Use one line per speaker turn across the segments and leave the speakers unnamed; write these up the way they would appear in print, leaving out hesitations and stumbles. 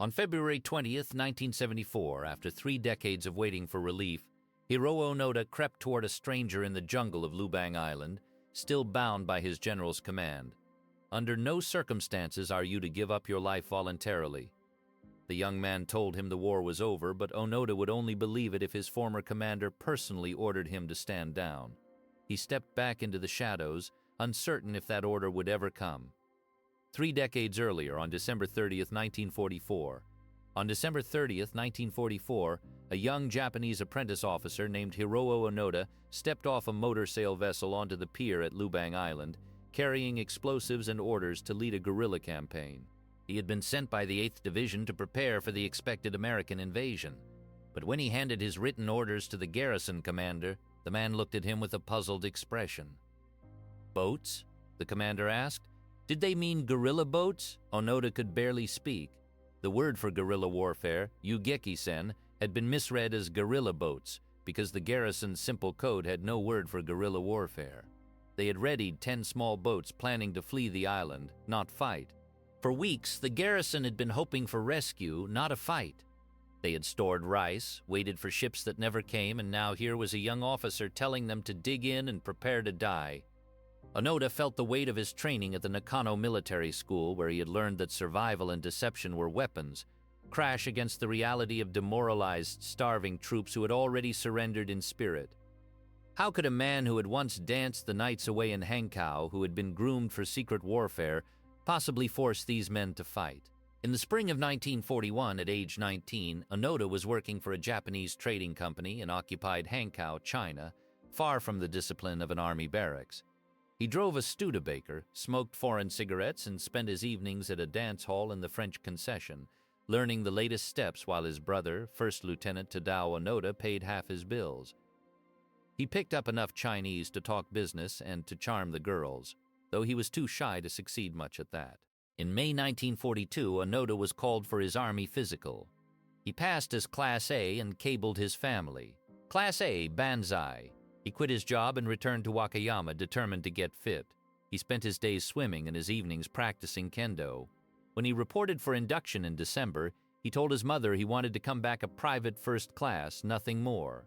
On February 20th, 1974, after 3 decades of waiting for relief, Hiroo Onoda crept toward a stranger in the jungle of Lubang Island, still bound by his general's command. "Under no circumstances are you to give up your life voluntarily." The young man told him the war was over, but Onoda would only believe it if his former commander personally ordered him to stand down. He stepped back into the shadows, uncertain if that order would ever come. 3 decades earlier, on December 30th, 1944, a young Japanese apprentice officer named Hiroo Onoda stepped off a motor sail vessel onto the pier at Lubang Island, carrying explosives and orders to lead a guerrilla campaign. He had been sent by the 8th Division to prepare for the expected American invasion. But when he handed his written orders to the garrison commander, the man looked at him with a puzzled expression. "Boats?" the commander asked. Did they mean guerrilla boats? Onoda could barely speak. The word for guerrilla warfare, yugeki-sen, had been misread as guerrilla boats because the garrison's simple code had no word for guerrilla warfare. They had readied 10 small boats planning to flee the island, not fight. For weeks, the garrison had been hoping for rescue, not a fight. They had stored rice, waited for ships that never came, and now here was a young officer telling them to dig in and prepare to die. Onoda felt the weight of his training at the Nakano Military School, where he had learned that survival and deception were weapons, crash against the reality of demoralized, starving troops who had already surrendered in spirit. How could a man who had once danced the nights away in Hankow, who had been groomed for secret warfare, possibly force these men to fight? In the spring of 1941, at age 19, Onoda was working for a Japanese trading company in occupied Hankow, China, far from the discipline of an army barracks. He drove a Studebaker, smoked foreign cigarettes, and spent his evenings at a dance hall in the French concession, learning the latest steps while his brother, First Lieutenant Tadao Onoda, paid half his bills. He picked up enough Chinese to talk business and to charm the girls, though he was too shy to succeed much at that. In May 1942, Onoda was called for his Army physical. He passed as Class A and cabled his family. Class A, Banzai. He quit his job and returned to Wakayama, determined to get fit. He spent his days swimming and his evenings practicing kendo. When he reported for induction in December, he told his mother he wanted to come back a private first class, nothing more.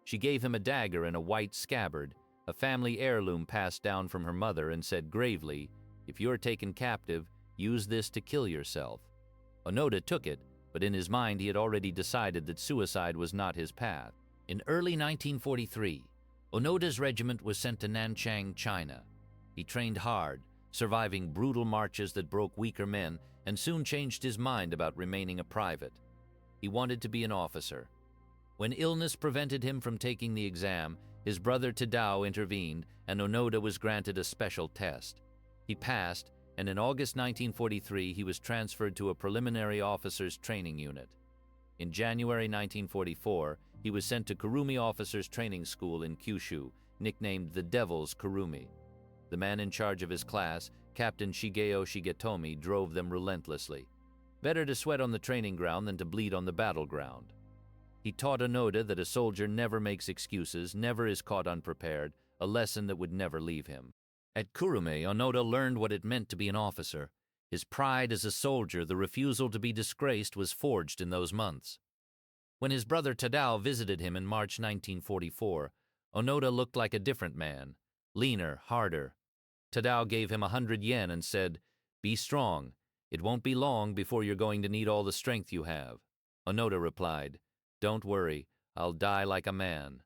She gave him a dagger in a white scabbard, a family heirloom passed down from her mother, and said gravely, "If you are taken captive, use this to kill yourself." Onoda took it, but in his mind he had already decided that suicide was not his path. In early 1943, Onoda's regiment was sent to Nanchang, China. He trained hard, surviving brutal marches that broke weaker men, and soon changed his mind about remaining a private. He wanted to be an officer. When illness prevented him from taking the exam, his brother Tadao intervened, and Onoda was granted a special test. He passed, and in August 1943 he was transferred to a preliminary officers training unit. In January 1944, he was sent to Kurumi Officers Training School in Kyushu, nicknamed the Devil's Kurumi. The man in charge of his class, Captain Shigeo Shigetomi, drove them relentlessly. Better to sweat on the training ground than to bleed on the battleground. He taught Onoda that a soldier never makes excuses, never is caught unprepared, a lesson that would never leave him. At Kurume, Onoda learned what it meant to be an officer. His pride as a soldier, the refusal to be disgraced, was forged in those months. When his brother Tadao visited him in March 1944, Onoda looked like a different man, leaner, harder. Tadao gave him 100 yen and said, "Be strong. It won't be long before you're going to need all the strength you have." Onoda replied, "Don't worry, I'll die like a man."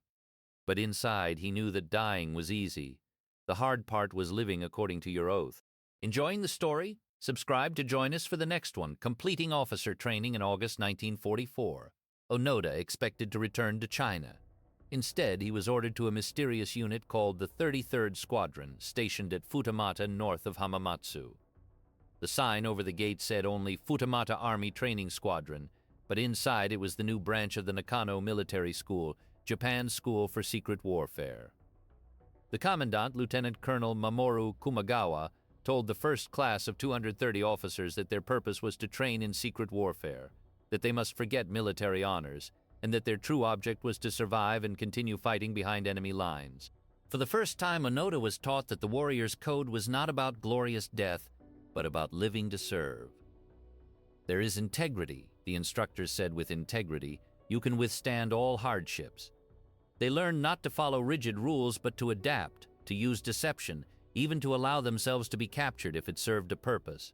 But inside, he knew that dying was easy. The hard part was living according to your oath. Enjoying the story? Subscribe to join us for the next one, completing officer training in August 1944. Onoda expected to return to China. Instead, he was ordered to a mysterious unit called the 33rd Squadron, stationed at Futamata north of Hamamatsu. The sign over the gate said only Futamata Army Training Squadron, but inside it was the new branch of the Nakano Military School, Japan's School for Secret Warfare. The commandant, Lieutenant Colonel Mamoru Kumagawa, told the first class of 230 officers that their purpose was to train in secret warfare, that they must forget military honors, and that their true object was to survive and continue fighting behind enemy lines. For the first time, Onoda was taught that the warrior's code was not about glorious death, but about living to serve. There is integrity, the instructors said. With integrity, you can withstand all hardships. They learned not to follow rigid rules but to adapt, to use deception, even to allow themselves to be captured if it served a purpose.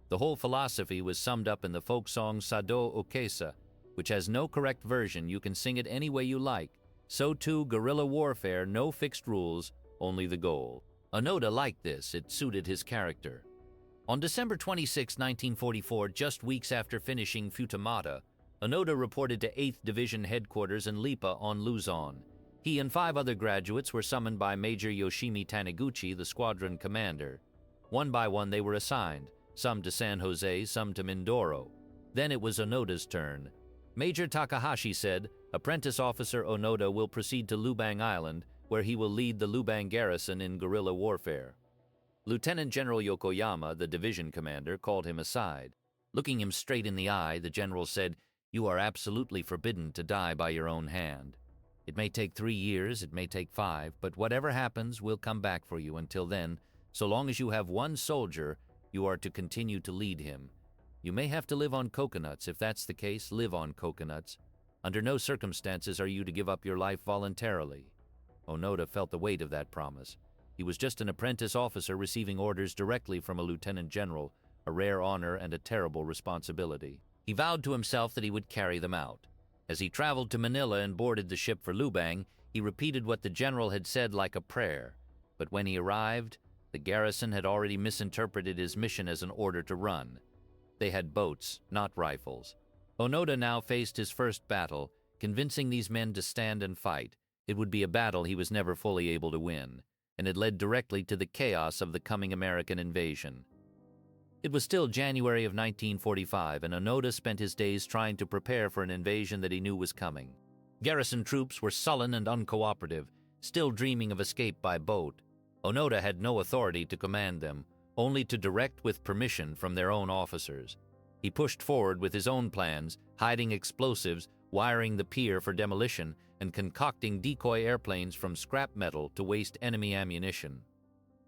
The whole philosophy was summed up in the folk song Sado Okesa, which has no correct version. You can sing it any way you like. So too, guerrilla warfare, no fixed rules, only the goal. Onoda liked this. It suited his character. On December 26, 1944, just weeks after finishing Futamata, Onoda reported to 8th Division headquarters in Lipa on Luzon. He and 5 other graduates were summoned by Major Yoshimi Taniguchi, the squadron commander. One by one they were assigned, some to San Jose, some to Mindoro. Then it was Onoda's turn. Major Takahashi said, "Apprentice Officer Onoda will proceed to Lubang Island, where he will lead the Lubang garrison in guerrilla warfare." Lieutenant General Yokoyama, the division commander, called him aside. Looking him straight in the eye, the general said, "You are absolutely forbidden to die by your own hand. It may take 3 years, it may take 5, but whatever happens, we'll come back for you. Until then, so long as you have one soldier, you are to continue to lead him. You may have to live on coconuts. If that's the case, live on coconuts. Under no circumstances are you to give up your life voluntarily." Onoda felt the weight of that promise. He was just an apprentice officer receiving orders directly from a lieutenant general, a rare honor and a terrible responsibility. He vowed to himself that he would carry them out. As he traveled to Manila and boarded the ship for Lubang, he repeated what the general had said like a prayer. But when he arrived, the garrison had already misinterpreted his mission as an order to run. They had boats, not rifles. Onoda now faced his first battle, convincing these men to stand and fight. It would be a battle he was never fully able to win, and it led directly to the chaos of the coming American invasion. It was still January of 1945, and Onoda spent his days trying to prepare for an invasion that he knew was coming. Garrison troops were sullen and uncooperative, still dreaming of escape by boat. Onoda had no authority to command them, only to direct with permission from their own officers. He pushed forward with his own plans, hiding explosives, wiring the pier for demolition, and concocting decoy airplanes from scrap metal to waste enemy ammunition.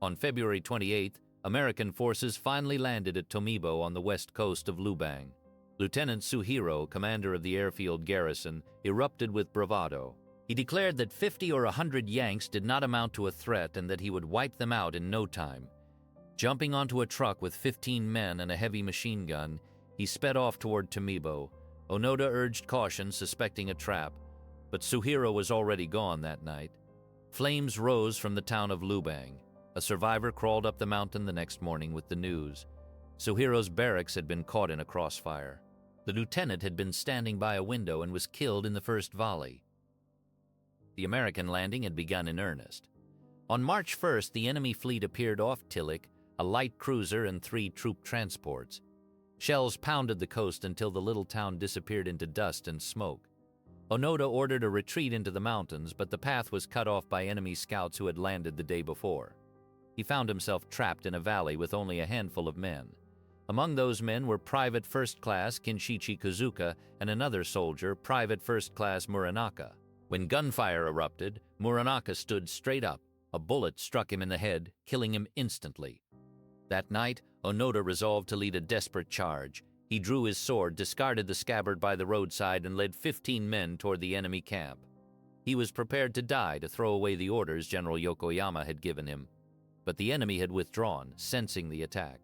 On February 28th, American forces finally landed at Tomibo on the west coast of Lubang. Lieutenant Suhiro, commander of the airfield garrison, erupted with bravado. He declared that 50 or 100 Yanks did not amount to a threat and that he would wipe them out in no time. Jumping onto a truck with 15 men and a heavy machine gun, he sped off toward Tomibo. Onoda urged caution, suspecting a trap, but Suhiro was already gone that night. Flames rose from the town of Lubang. A survivor crawled up the mountain the next morning with the news. Suhiro's barracks had been caught in a crossfire. The lieutenant had been standing by a window and was killed in the first volley. The American landing had begun in earnest. On March 1st, the enemy fleet appeared off Tillich, a light cruiser and 3 troop transports. Shells pounded the coast until the little town disappeared into dust and smoke. Onoda ordered a retreat into the mountains, but the path was cut off by enemy scouts who had landed the day before. He found himself trapped in a valley with only a handful of men. Among those men were Private First Class Kinshichi Kazuka and another soldier, Private First Class Muranaka. When gunfire erupted, Muranaka stood straight up. A bullet struck him in the head, killing him instantly. That night, Onoda resolved to lead a desperate charge. He drew his sword, discarded the scabbard by the roadside, and led 15 men toward the enemy camp. He was prepared to die to throw away the orders General Yokoyama had given him. But the enemy had withdrawn, sensing the attack.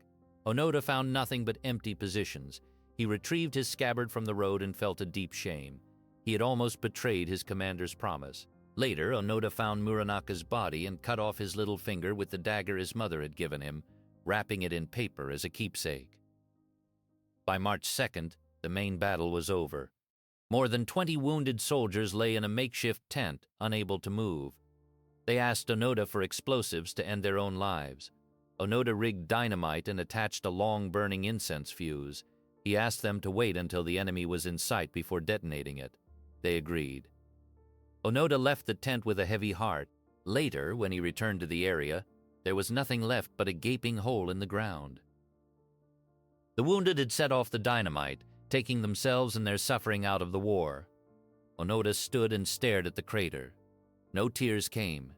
Onoda found nothing but empty positions. He retrieved his scabbard from the road and felt a deep shame. He had almost betrayed his commander's promise. Later, Onoda found Muranaka's body and cut off his little finger with the dagger his mother had given him, wrapping it in paper as a keepsake. By March 2nd, the main battle was over. More than 20 wounded soldiers lay in a makeshift tent, unable to move. They asked Onoda for explosives to end their own lives. Onoda rigged dynamite and attached a long burning incense fuse. He asked them to wait until the enemy was in sight before detonating it. They agreed. Onoda left the tent with a heavy heart. Later, when he returned to the area, there was nothing left but a gaping hole in the ground. The wounded had set off the dynamite, taking themselves and their suffering out of the war. Onoda stood and stared at the crater. No tears came.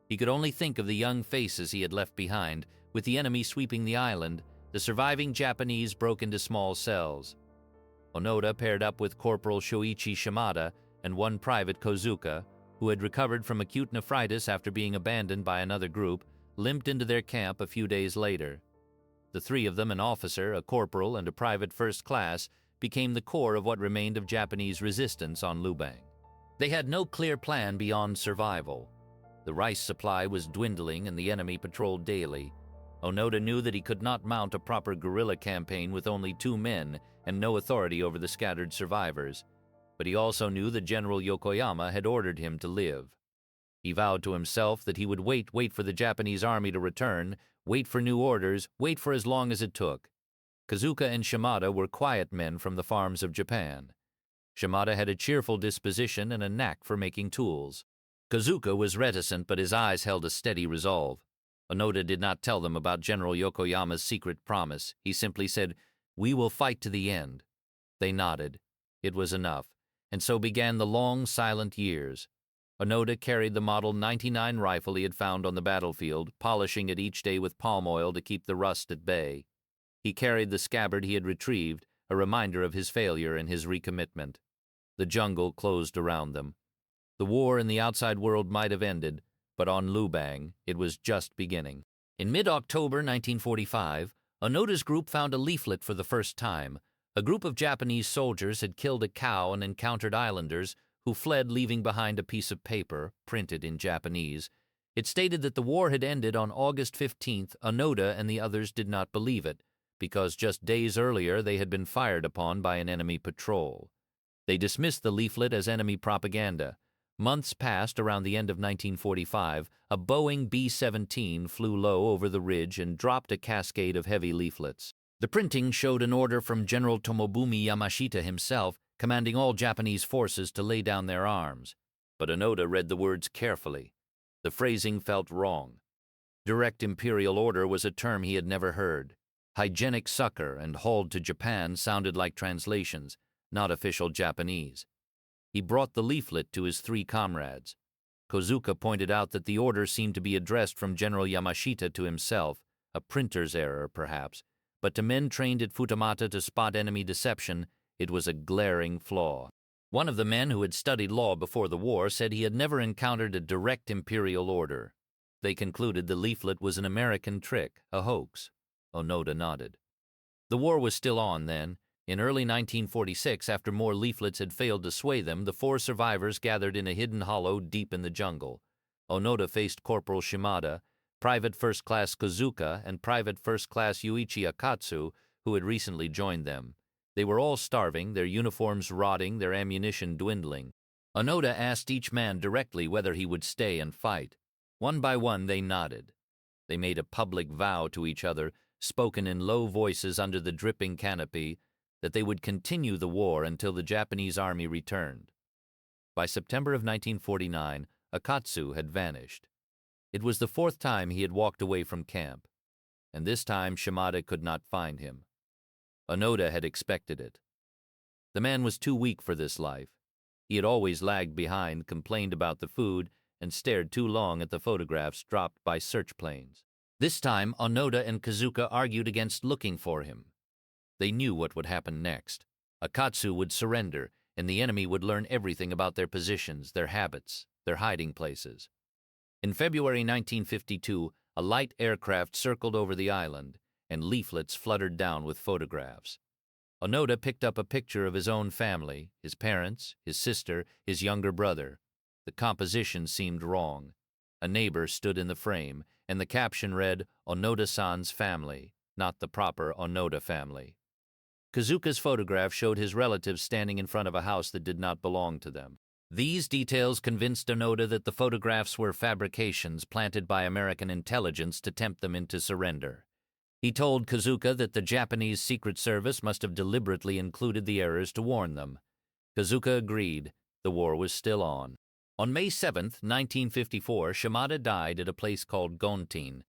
He could only think of the young faces he had left behind, with the enemy sweeping the island, The surviving Japanese broke into small cells. Onoda paired up with Corporal Shoichi Shimada and one Private Kozuka, who had recovered from acute nephritis after being abandoned by another group, limped into their camp a few days later. The three of them, an officer, a corporal, and a private first class, became the core of what remained of Japanese resistance on Lubang. They had no clear plan beyond survival. The rice supply was dwindling and the enemy patrolled daily. Onoda knew that he could not mount a proper guerrilla campaign with only 2 men and no authority over the scattered survivors. But he also knew that General Yokoyama had ordered him to live. He vowed to himself that he would wait for the Japanese army to return, wait for new orders, wait for as long as it took. Kozuka and Shimada were quiet men from the farms of Japan. Shimada had a cheerful disposition and a knack for making tools. Kozuka was reticent, but his eyes held a steady resolve. Onoda did not tell them about General Yokoyama's secret promise. He simply said, "We will fight to the end." They nodded. It was enough, and so began the long, silent years. Onoda carried the Model 99 rifle he had found on the battlefield, polishing it each day with palm oil to keep the rust at bay. He carried the scabbard he had retrieved, a reminder of his failure and his recommitment. The jungle closed around them. The war in the outside world might have ended, but on Lubang, it was just beginning. In mid-October 1945, Onoda's group found a leaflet for the first time. A group of Japanese soldiers had killed a cow and encountered islanders, who fled, leaving behind a piece of paper, printed in Japanese. It stated that the war had ended on August 15th. Onoda and the others did not believe it, because just days earlier they had been fired upon by an enemy patrol. They dismissed the leaflet as enemy propaganda. Months passed. Around the end of 1945, a Boeing B-17 flew low over the ridge and dropped a cascade of heavy leaflets. The printing showed an order from General Tomobumi Yamashita himself, commanding all Japanese forces to lay down their arms. But Onoda read the words carefully. The phrasing felt wrong. Direct imperial order was a term he had never heard. Hygienic succor and hauled to Japan sounded like translations, not official Japanese. He brought the leaflet to his 3 comrades. Kozuka pointed out that the order seemed to be addressed from General Yamashita to himself, a printer's error perhaps, but to men trained at Futamata to spot enemy deception, it was a glaring flaw. One of the men who had studied law before the war said he had never encountered a direct imperial order. They concluded the leaflet was an American trick, a hoax. Onoda nodded. The war was still on then. In early 1946, after more leaflets had failed to sway them, the 4 survivors gathered in a hidden hollow deep in the jungle. Onoda faced Corporal Shimada, Private First Class Kozuka, and Private First Class Yuichi Akatsu, who had recently joined them. They were all starving, their uniforms rotting, their ammunition dwindling. Onoda asked each man directly whether he would stay and fight. One by one they nodded. They made a public vow to each other, spoken in low voices under the dripping canopy, that they would continue the war until the Japanese army returned. By September of 1949, Akatsu had vanished. It was the 4th time he had walked away from camp, and this time Shimada could not find him. Onoda had expected it. The man was too weak for this life. He had always lagged behind, complained about the food, and stared too long at the photographs dropped by search planes. This time, Onoda and Kozuka argued against looking for him. They knew what would happen next. Akatsu would surrender, and the enemy would learn everything about their positions, their habits, their hiding places. In February 1952, a light aircraft circled over the island, and leaflets fluttered down with photographs. Onoda picked up a picture of his own family, his parents, his sister, his younger brother. The composition seemed wrong. A neighbor stood in the frame, and the caption read, "Onoda-san's family," not the proper Onoda family. Kozuka's photograph showed his relatives standing in front of a house that did not belong to them. These details convinced Onoda that the photographs were fabrications planted by American intelligence to tempt them into surrender. He told Kozuka that the Japanese Secret Service must have deliberately included the errors to warn them. Kozuka agreed. The war was still on. On May 7, 1954, Shimada died at a place called Gontin.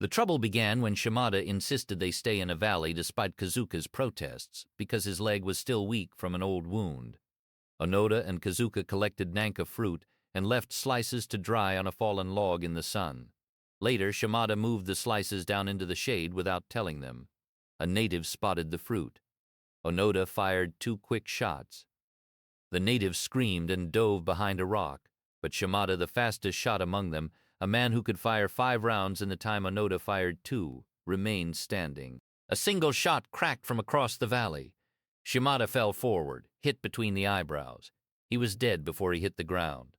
The trouble began when Shimada insisted they stay in a valley despite Kozuka's protests, because his leg was still weak from an old wound. Onoda and Kozuka collected nanka fruit and left slices to dry on a fallen log in the sun. Later, Shimada moved the slices down into the shade without telling them. A native spotted the fruit. Onoda fired 2 quick shots. The natives screamed and dove behind a rock, but Shimada, the fastest shot among them, a man who could fire 5 rounds in the time Onoda fired 2, remained standing. A single shot cracked from across the valley. Shimada fell forward, hit between the eyebrows. He was dead before he hit the ground.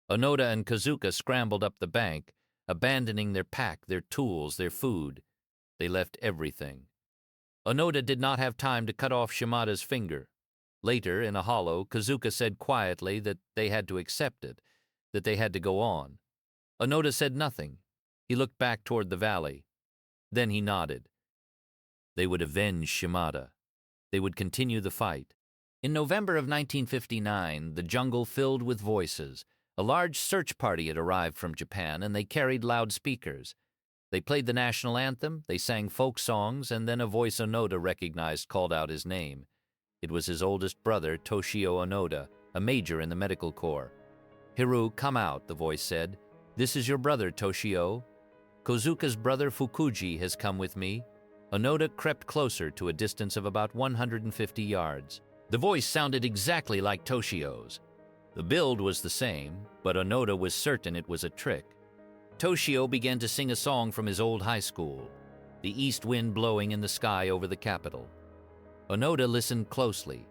Onoda and Kazuka scrambled up the bank, abandoning their pack, their tools, their food. They left everything. Onoda did not have time to cut off Shimada's finger. Later, in a hollow, Kazuka said quietly that they had to accept it, that they had to go on. Onoda said nothing. He looked back toward the valley. Then he nodded. They would avenge Shimada. They would continue the fight. In November of 1959, the jungle filled with voices. A large search party had arrived from Japan, and they carried loudspeakers. They played the national anthem, they sang folk songs, and then a voice Onoda recognized called out his name. It was his oldest brother, Toshio Onoda, a major in the medical corps. "Hiroo, come out," the voice said. "This is your brother, Toshio. Kozuka's brother Fukuji has come with me." Onoda crept closer to a distance of about 150 yards. The voice sounded exactly like Toshio's. The build was the same, but Onoda was certain it was a trick. Toshio began to sing a song from his old high school, the east wind blowing in the sky over the capital. Onoda listened closely.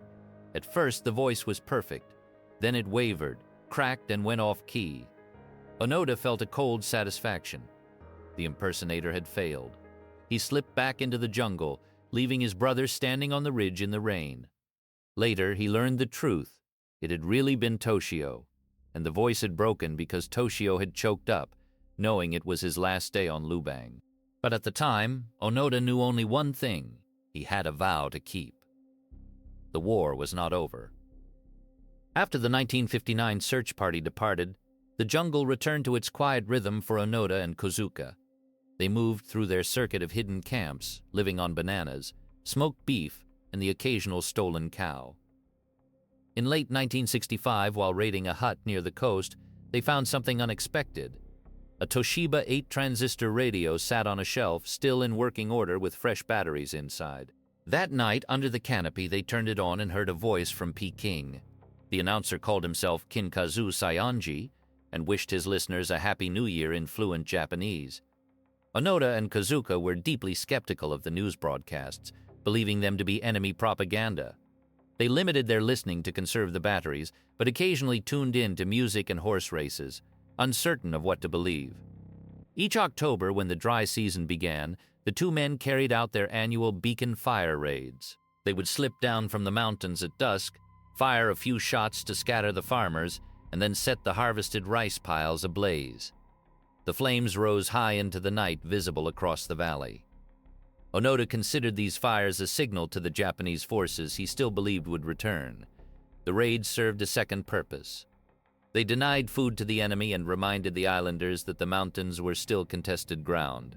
At first, the voice was perfect. Then it wavered, cracked, and went off key. Onoda felt a cold satisfaction. The impersonator had failed. He slipped back into the jungle, leaving his brother standing on the ridge in the rain. Later, he learned the truth. It had really been Toshio, and the voice had broken because Toshio had choked up, knowing it was his last day on Lubang. But at the time, Onoda knew only one thing. He had a vow to keep. The war was not over. After the 1959 search party departed, the jungle returned to its quiet rhythm for Onoda and Kozuka. They moved through their circuit of hidden camps, living on bananas, smoked beef, and the occasional stolen cow. In late 1965, while raiding a hut near the coast, they found something unexpected. A Toshiba 8-transistor radio sat on a shelf, still in working order with fresh batteries inside. That night, under the canopy, they turned it on and heard a voice from Peking. The announcer called himself Kinkazu Saionji and wished his listeners a Happy New Year in fluent Japanese. Onoda and Kazuka were deeply skeptical of the news broadcasts, believing them to be enemy propaganda. They limited their listening to conserve the batteries, but occasionally tuned in to music and horse races, uncertain of what to believe. Each October, when the dry season began, the two men carried out their annual beacon fire raids. They would slip down from the mountains at dusk, fire a few shots to scatter the farmers, and then set the harvested rice piles ablaze. The flames rose high into the night, visible across the valley. Onoda considered these fires a signal to the Japanese forces he still believed would return. The raids served a second purpose. They denied food to the enemy and reminded the islanders that the mountains were still contested ground.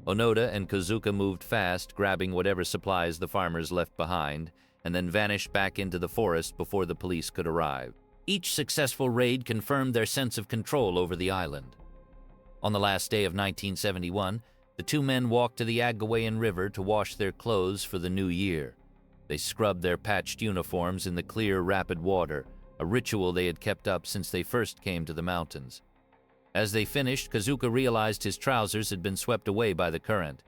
Onoda and Kazuka moved fast, grabbing whatever supplies the farmers left behind, and then vanished back into the forest before the police could arrive. Each successful raid confirmed their sense of control over the island. On the last day of 1971, the two men walked to the Agawayan River to wash their clothes for the new year. They scrubbed their patched uniforms in the clear, rapid water, a ritual they had kept up since they first came to the mountains. As they finished, Kazuka realized his trousers had been swept away by the current.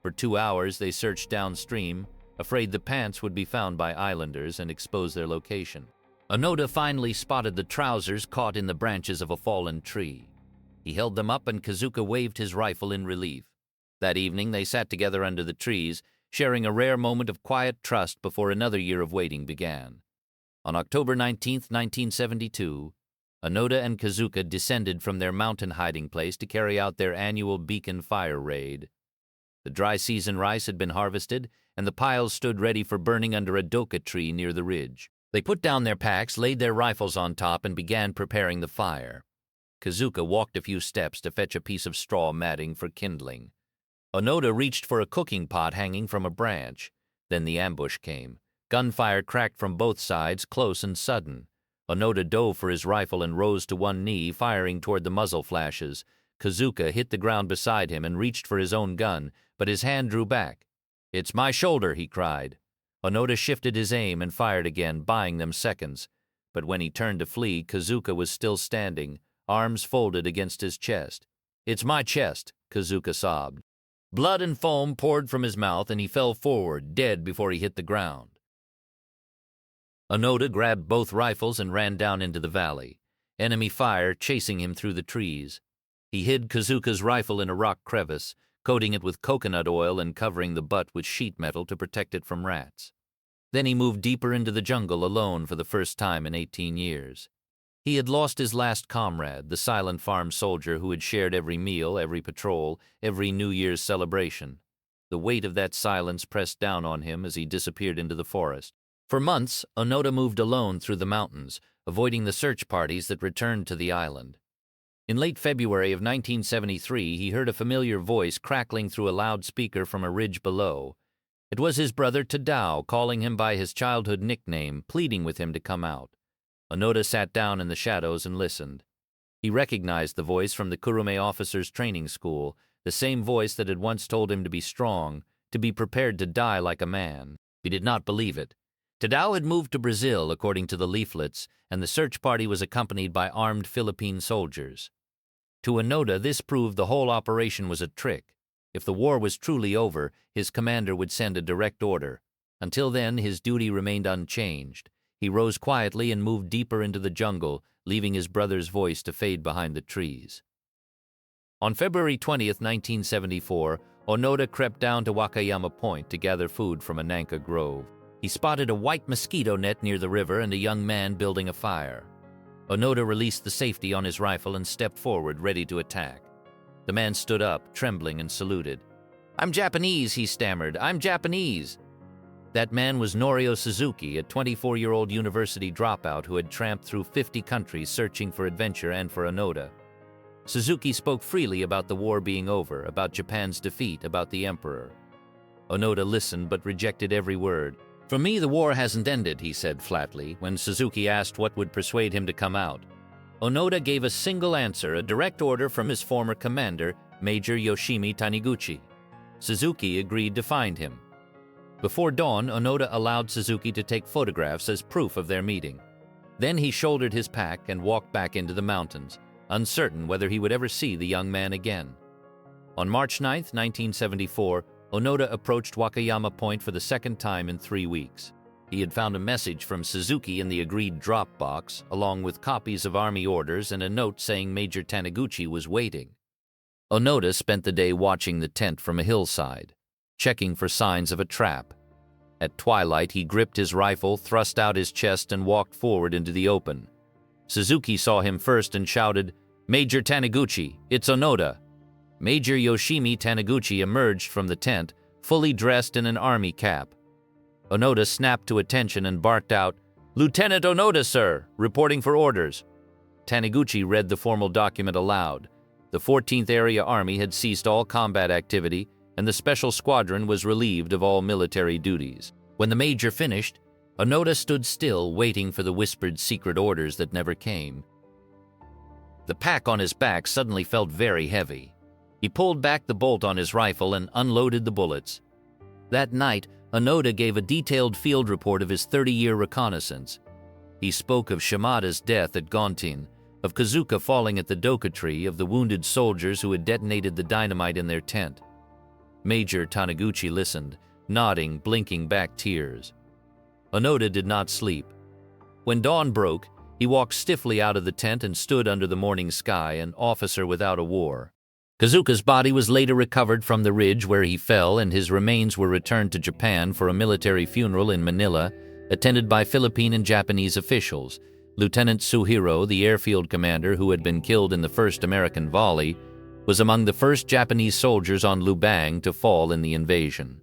For 2 hours, they searched downstream, afraid the pants would be found by islanders and expose their location. Onoda finally spotted the trousers caught in the branches of a fallen tree. He held them up and Kazuka waved his rifle in relief. That evening, they sat together under the trees, sharing a rare moment of quiet trust before another year of waiting began. On October 19, 1972, Onoda and Kazuka descended from their mountain hiding place to carry out their annual beacon fire raid. The dry season rice had been harvested, and the piles stood ready for burning under a doka tree near the ridge. They put down their packs, laid their rifles on top, and began preparing the fire. Kazuka walked a few steps to fetch a piece of straw matting for kindling. Onoda reached for a cooking pot hanging from a branch. Then the ambush came. Gunfire cracked from both sides, close and sudden. Onoda dove for his rifle and rose to one knee, firing toward the muzzle flashes. Kazuka hit the ground beside him and reached for his own gun, but his hand drew back. "It's my shoulder," he cried. Onoda shifted his aim and fired again, buying them seconds. But when he turned to flee, Kazuka was still standing, arms folded against his chest. "It's my chest," Kazuka sobbed. Blood and foam poured from his mouth, and he fell forward, dead before he hit the ground. Onoda grabbed both rifles and ran down into the valley, enemy fire chasing him through the trees. He hid Kazuka's rifle in a rock crevice, coating it with coconut oil and covering the butt with sheet metal to protect it from rats. Then he moved deeper into the jungle alone for the first time in 18 years. He had lost his last comrade, the silent farm soldier who had shared every meal, every patrol, every New Year's celebration. The weight of that silence pressed down on him as he disappeared into the forest. For months, Onoda moved alone through the mountains, avoiding the search parties that returned to the island. In late February of 1973, he heard a familiar voice crackling through a loudspeaker from a ridge below. It was his brother Tadao calling him by his childhood nickname, pleading with him to come out. Onoda sat down in the shadows and listened. He recognized the voice from the Kurume officers' training school, the same voice that had once told him to be strong, to be prepared to die like a man. He did not believe it. Tadao had moved to Brazil, according to the leaflets, and the search party was accompanied by armed Philippine soldiers. To Onoda, this proved the whole operation was a trick. If the war was truly over, his commander would send a direct order. Until then, his duty remained unchanged. He rose quietly and moved deeper into the jungle, leaving his brother's voice to fade behind the trees. On February 20th, 1974, Onoda crept down to Wakayama Point to gather food from a nanka grove. He spotted a white mosquito net near the river and a young man building a fire. Onoda released the safety on his rifle and stepped forward, ready to attack. The man stood up, trembling, and saluted. "I'm Japanese," he stammered. "I'm Japanese." That man was Norio Suzuki, a 24-year-old university dropout who had tramped through 50 countries searching for adventure and for Onoda. Suzuki spoke freely about the war being over, about Japan's defeat, about the emperor. Onoda listened but rejected every word. "For me, the war hasn't ended," he said flatly, when Suzuki asked what would persuade him to come out. Onoda gave a single answer, a direct order from his former commander, Major Yoshimi Taniguchi. Suzuki agreed to find him. Before dawn, Onoda allowed Suzuki to take photographs as proof of their meeting. Then he shouldered his pack and walked back into the mountains, uncertain whether he would ever see the young man again. On March 9, 1974, Onoda approached Wakayama Point for the second time in 3 weeks. He had found a message from Suzuki in the agreed drop box, along with copies of army orders and a note saying Major Taniguchi was waiting. Onoda spent the day watching the tent from a hillside, checking for signs of a trap. At twilight, he gripped his rifle, thrust out his chest, and walked forward into the open. Suzuki saw him first and shouted, "Major Taniguchi, it's Onoda." Major Yoshimi Taniguchi emerged from the tent, fully dressed in an army cap. Onoda snapped to attention and barked out, "Lieutenant Onoda, sir, reporting for orders." Taniguchi read the formal document aloud. The 14th Area Army had ceased all combat activity, and the Special Squadron was relieved of all military duties. When the major finished, Onoda stood still, waiting for the whispered secret orders that never came. The pack on his back suddenly felt very heavy. He pulled back the bolt on his rifle and unloaded the bullets. That night, Onoda gave a detailed field report of his 30-year reconnaissance. He spoke of Shimada's death at Gontin, of Kazuka falling at the doka tree, of the wounded soldiers who had detonated the dynamite in their tent. Major Taniguchi listened, nodding, blinking back tears. Onoda did not sleep. When dawn broke, he walked stiffly out of the tent and stood under the morning sky, an officer without a war. Kazuka's body was later recovered from the ridge where he fell, and his remains were returned to Japan for a military funeral in Manila, attended by Philippine and Japanese officials. Lieutenant Suhiro, the airfield commander who had been killed in the first American volley, was among the first Japanese soldiers on Lubang to fall in the invasion.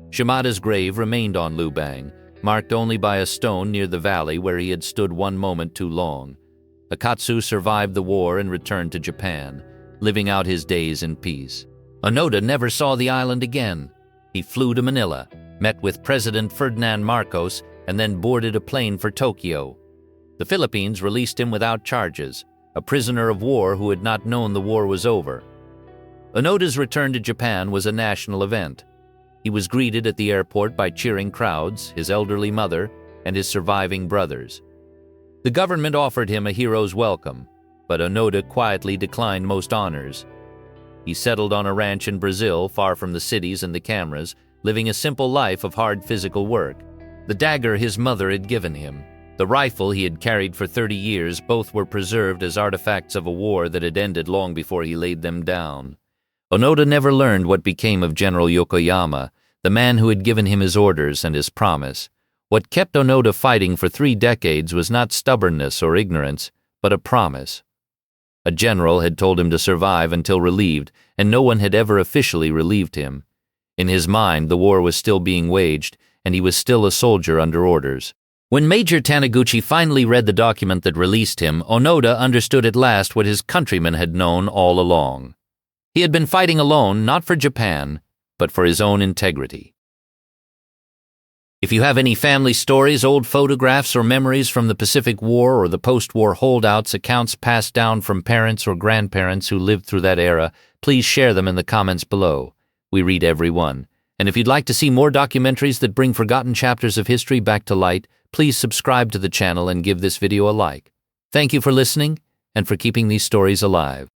Shimada's grave remained on Lubang, marked only by a stone near the valley where he had stood one moment too long. Akatsu survived the war and returned to Japan, living out his days in peace. Onoda never saw the island again. He flew to Manila, met with President Ferdinand Marcos, and then boarded a plane for Tokyo. The Philippines released him without charges. a prisoner of war who had not known the war was over. Onoda's return to Japan was a national event. He was greeted at the airport by cheering crowds, his elderly mother, and his surviving brothers. The government offered him a hero's welcome, but Onoda quietly declined most honors. He settled on a ranch in Brazil, far from the cities and the cameras, living a simple life of hard physical work. The dagger his mother had given him, the rifle he had carried for 30 years, both were preserved as artifacts of a war that had ended long before he laid them down. Onoda never learned what became of General Yokoyama, the man who had given him his orders and his promise. What kept Onoda fighting for 3 decades was not stubbornness or ignorance, but a promise. A general had told him to survive until relieved, and no one had ever officially relieved him. In his mind, the war was still being waged, and he was still a soldier under orders. When Major Taniguchi finally read the document that released him, Onoda understood at last what his countrymen had known all along. He had been fighting alone, not for Japan, but for his own integrity. If you have any family stories, old photographs, or memories from the Pacific War or the post-war holdouts, accounts passed down from parents or grandparents who lived through that era, please share them in the comments below. We read every one. And if you'd like to see more documentaries that bring forgotten chapters of history back to light, please subscribe to the channel and give this video a like. Thank you for listening and for keeping these stories alive.